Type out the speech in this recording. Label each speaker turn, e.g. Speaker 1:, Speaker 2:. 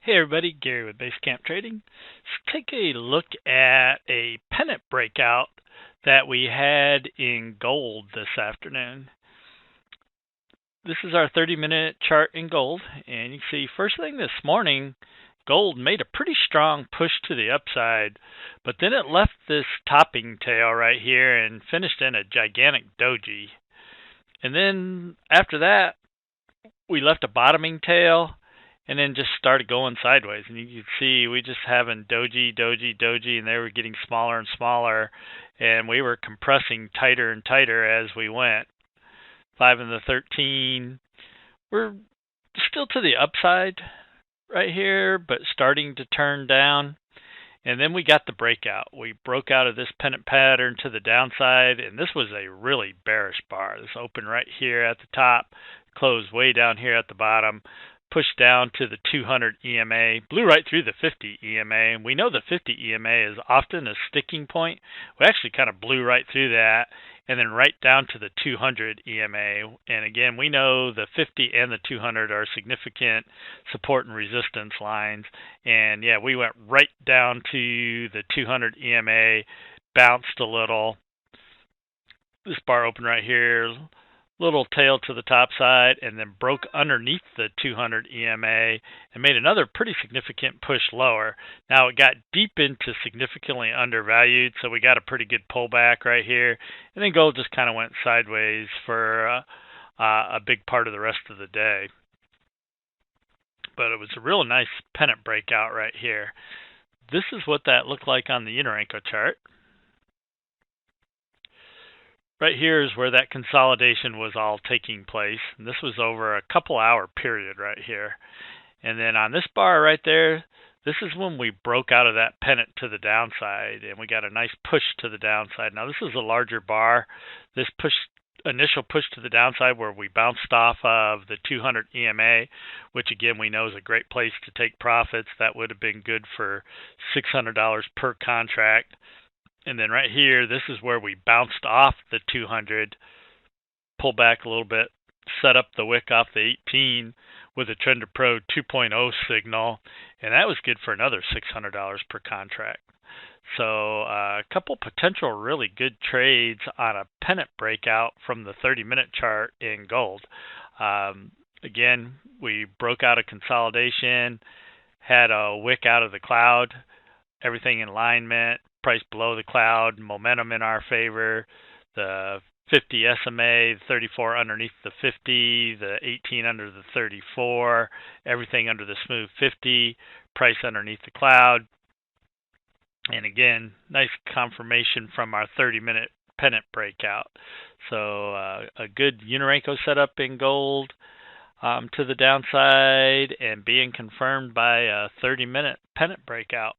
Speaker 1: Hey everybody, Gary with Basecamp Trading. Let's take a look at a pennant breakout that we had in gold this afternoon. This is our 30-minute chart in gold, and you can see first thing this morning, gold made a pretty strong push to the upside, but then it left this topping tail right here and finished in a gigantic doji. And then after that, we left a bottoming tail and then just started going sideways. And you can see we just having doji, and they were getting smaller and smaller, and we were compressing tighter and tighter as we went. 5 and the 13. We're still to the upside right here, but starting to turn down. And then we got the breakout. We broke out of this pennant pattern to the downside, and this was a really bearish bar. This opened right here at the top, closed way down here at the bottom, pushed down to the 200 EMA, blew right through the 50 EMA, and we know the 50 EMA is often a sticking point. We actually kind of blew right through that, and then right down to the 200 EMA. And again, we know the 50 and the 200 are significant support and resistance lines. And yeah, we went right down to the 200 EMA, bounced a little. This bar opened right here, little tail to the top side, and then broke underneath the 200 EMA and made another pretty significant push lower. Now it got deep into significantly undervalued, so we got a pretty good pullback right here, and then gold just kind of went sideways for a big part of the rest of the day. But it was a real nice pennant breakout right here. This is what that looked like on the Unarenko chart. Right here is where that consolidation was all taking place. And this was over a couple hour period right here. And then on this bar right there, this is when we broke out of that pennant to the downside, and we got a nice push to the downside. Now this is a larger bar. This initial push to the downside where we bounced off of the 200 EMA, which again we know is a great place to take profits. That would have been good for $600 per contract. And then right here, this is where we bounced off the 200, pulled back a little bit, set up the wick off the 18 with a Trend to Pro 2.0 signal, and that was good for another $600 per contract. So a couple potential really good trades on a pennant breakout from the 30-minute chart in gold. Again, we broke out of consolidation, had a wick out of the cloud, everything in alignment, price below the cloud, momentum in our favor, the 50 SMA, 34 underneath the 50, the 18 under the 34, everything under the smooth 50, price underneath the cloud. And again, nice confirmation from our 30-minute pennant breakout. So a good Unarenko setup in gold to the downside and being confirmed by a 30-minute pennant breakout.